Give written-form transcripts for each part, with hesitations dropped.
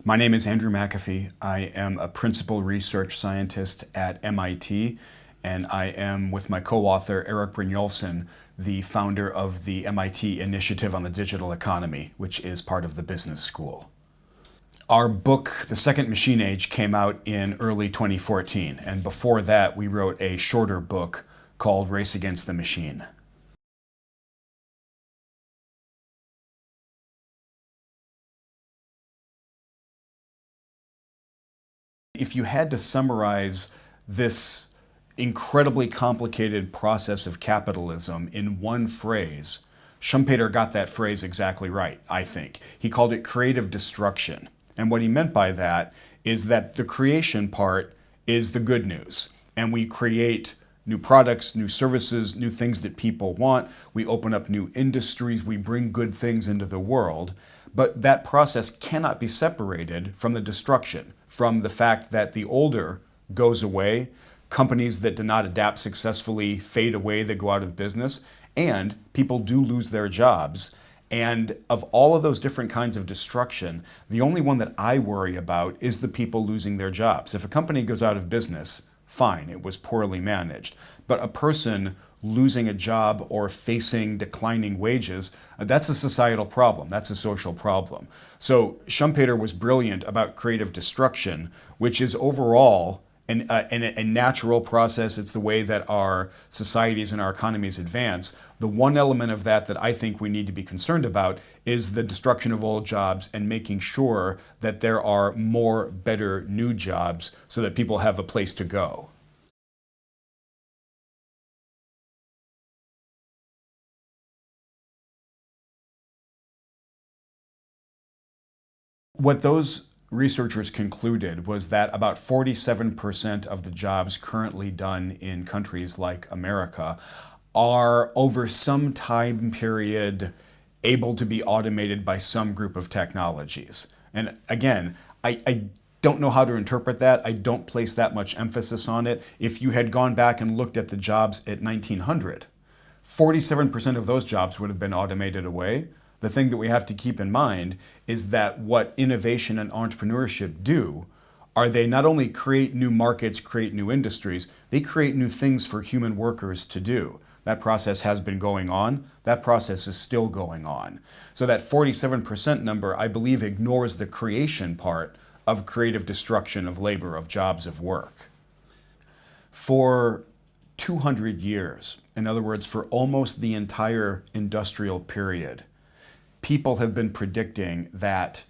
My name is Andrew Mcafee. I am a principal research scientist at MIT, and I am, with my co-author Erik Brynjolfsson, the founder of the MIT Initiative on the Digital Economy, which is part of the business school. Our book, The Second Machine Age, came out in early 2014, and before that we wrote a shorter book called Race Against the Machine. If you had to summarize this incredibly complicated process of capitalism in one phrase, Schumpeter got that phrase exactly right, I think. He called it creative destruction. And what he meant by that is that the creation part is the good news. And we create new products, new services, new things that people want. We open up new industries. We bring good things into the world. But that process cannot be separated from the destruction, from the fact that the older goes away, companies that do not adapt successfully fade away, they go out of business, and people do lose their jobs. And of all of those different kinds of destruction, the only one that I worry about is the people losing their jobs. If a company goes out of business, fine, it was poorly managed. But a person losing a job or facing declining wages, that's a societal problem. That's a social problem. So Schumpeter was brilliant about creative destruction, which is overall a natural process. It's the way that our societies and our economies advance. The one element of that that I think we need to be concerned about is the destruction of old jobs and making sure that there are more, better, new jobs so that people have a place to go. What those researchers concluded was that about 47% of the jobs currently done in countries like America are over some time period able to be automated by some group of technologies. And again, I don't know how to interpret that. I don't place that much emphasis on it. If you had gone back and looked at the jobs at 1900, 47% of those jobs would have been automated away. The thing that we have to keep in mind is that what innovation and entrepreneurship do are they not only create new markets, create new industries, they create new things for human workers to do. That process has been going on. That process is still going on. So that 47% number, I believe, ignores the creation part of creative destruction of labor, of jobs, of work. For 200 years, in other words, for almost the entire industrial period, people have been predicting that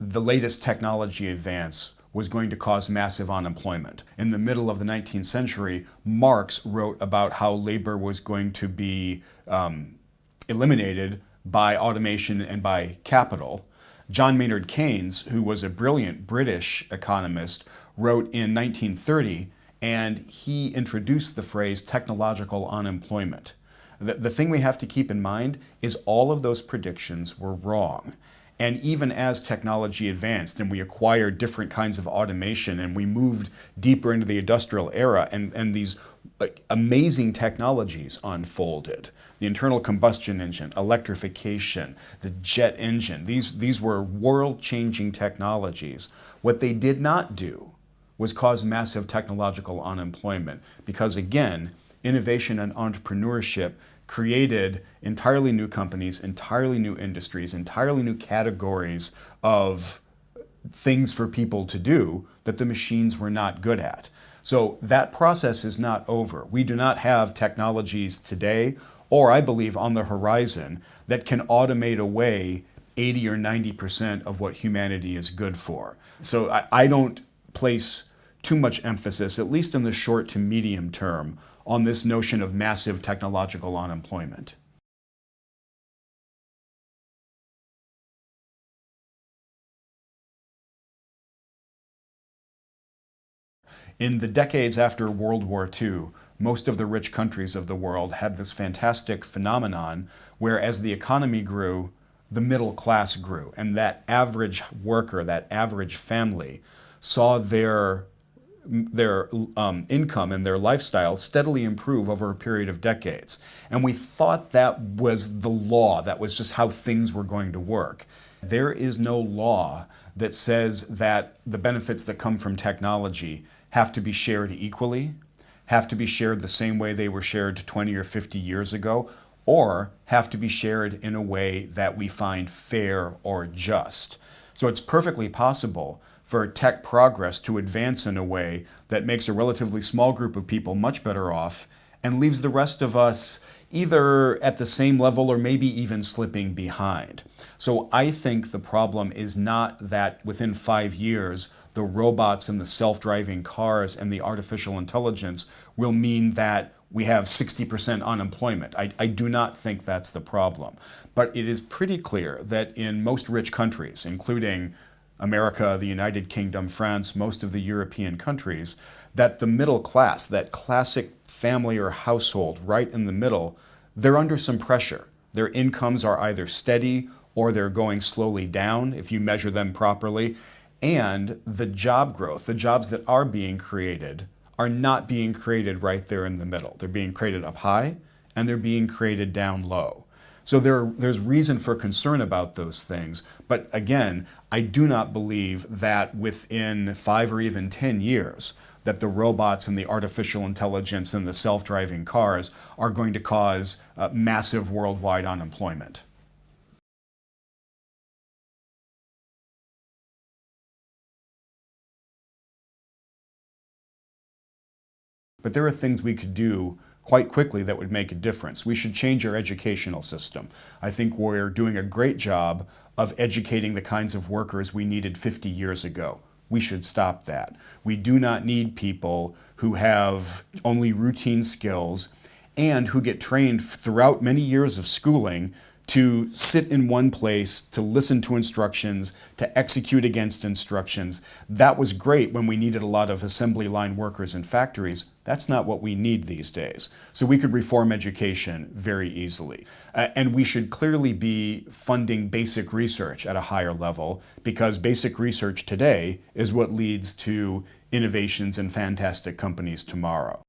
the latest technology advance was going to cause massive unemployment. In the middle of the 19th century, Marx wrote about how labor was going to be eliminated by automation and by capital. John Maynard Keynes, who was a brilliant British economist, wrote in 1930, and he introduced the phrase technological unemployment. The thing we have to keep in mind is all of those predictions were wrong. And even as technology advanced and we acquired different kinds of automation and we moved deeper into the industrial era and these amazing technologies unfolded, the internal combustion engine, electrification, the jet engine, these were world-changing technologies. What they did not do was cause massive technological unemployment because, again, innovation and entrepreneurship created entirely new companies, entirely new industries, entirely new categories of things for people to do that the machines were not good at. So that process is not over. We do not have technologies today, or I believe on the horizon, that can automate away 80 or 90% of what humanity is good for. So I don't place too much emphasis, at least in the short to medium term, on this notion of massive technological unemployment. In the decades after World War II, most of the rich countries of the world had this fantastic phenomenon where as the economy grew, the middle class grew. And that average worker, that average family, saw their income and their lifestyle steadily improve over a period of decades. And we thought that was the law, that was just how things were going to work. There is no law that says that the benefits that come from technology have to be shared equally, have to be shared the same way they were shared 20 or 50 years ago, or have to be shared in a way that we find fair or just. So it's perfectly possible for tech progress to advance in a way that makes a relatively small group of people much better off and leaves the rest of us either at the same level or maybe even slipping behind. So I think the problem is not that within 5 years, the robots and the self-driving cars and the artificial intelligence will mean that we have 60% unemployment. I do not think that's the problem. But it is pretty clear that in most rich countries, including America, the United Kingdom, France, most of the European countries, that the middle class, that classic family or household right in the middle, they're under some pressure. Their incomes are either steady or they're going slowly down if you measure them properly. And the job growth, the jobs that are being created, are not being created right there in the middle. They're being created up high and they're being created down low. So there's reason for concern about those things. But again, I do not believe that within 5 or even 10 years that the robots and the artificial intelligence and the self-driving cars are going to cause massive worldwide unemployment. But there are things we could do quite quickly that would make a difference. We should change our educational system. I think we're doing a great job of educating the kinds of workers we needed 50 years ago. We should stop that. We do not need people who have only routine skills and who get trained throughout many years of schooling to sit in one place, to listen to instructions, to execute against instructions. That was great when we needed a lot of assembly line workers in factories. That's not what we need these days. So we could reform education very easily. And we should clearly be funding basic research at a higher level, because basic research today is what leads to innovations and fantastic companies tomorrow.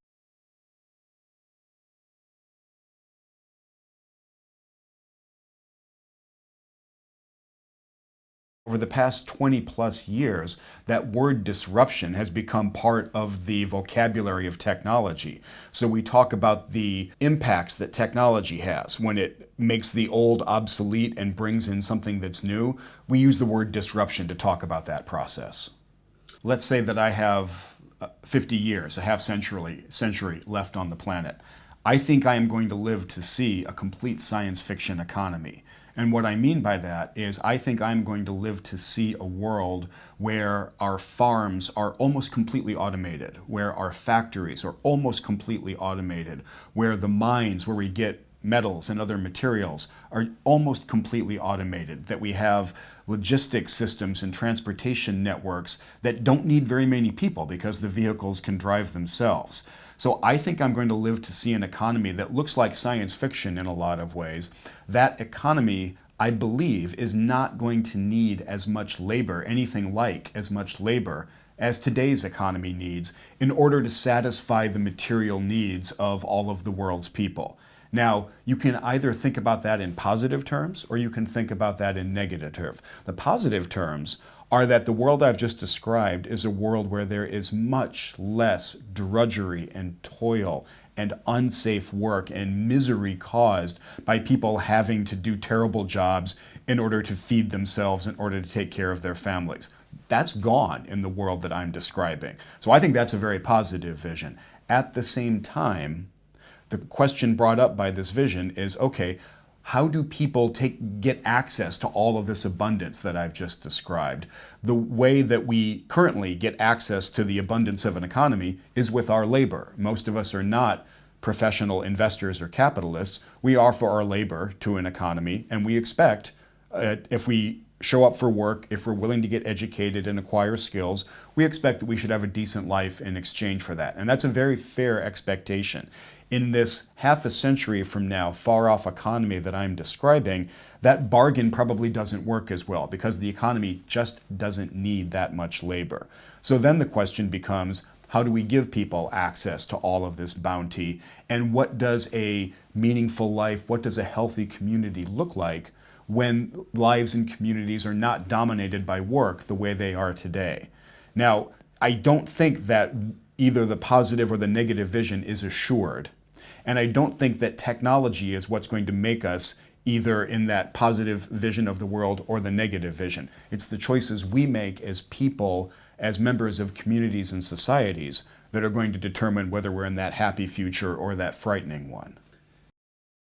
Over the past 20 plus years, that word disruption has become part of the vocabulary of technology. So we talk about the impacts that technology has. When it makes the old obsolete and brings in something that's new, we use the word disruption to talk about that process. Let's say that I have 50 years, a half century left on the planet. I think I am going to live to see a complete science fiction economy. And what I mean by that is I think I'm going to live to see a world where our farms are almost completely automated, where our factories are almost completely automated, where the mines where we get metals and other materials are almost completely automated, that we have logistics systems and transportation networks that don't need very many people because the vehicles can drive themselves. So I think I'm going to live to see an economy that looks like science fiction in a lot of ways. That economy, I believe, is not going to need as much labor, anything like as much labor, as today's economy needs in order to satisfy the material needs of all of the world's people. Now, you can either think about that in positive terms or you can think about that in negative terms. The positive terms are that the world I've just described is a world where there is much less drudgery and toil and unsafe work and misery caused by people having to do terrible jobs in order to feed themselves, in order to take care of their families. That's gone in the world that I'm describing. So I think that's a very positive vision. At the same time, the question brought up by this vision is, okay, how do people get access to all of this abundance that I've just described? The way that we currently get access to the abundance of an economy is with our labor. Most of us are not professional investors or capitalists. We offer our labor to an economy, and we expect, if we show up for work, if we're willing to get educated and acquire skills, we expect that we should have a decent life in exchange for that. And that's a very fair expectation. In this half a century from now, far-off economy that I'm describing, that bargain probably doesn't work as well because the economy just doesn't need that much labor. So then the question becomes, how do we give people access to all of this bounty? And what does a meaningful life, what does a healthy community look like when lives and communities are not dominated by work the way they are today. Now, I don't think that either the positive or the negative vision is assured. And I don't think that technology is what's going to make us either in that positive vision of the world or the negative vision. It's the choices we make as people, as members of communities and societies, that are going to determine whether we're in that happy future or that frightening one.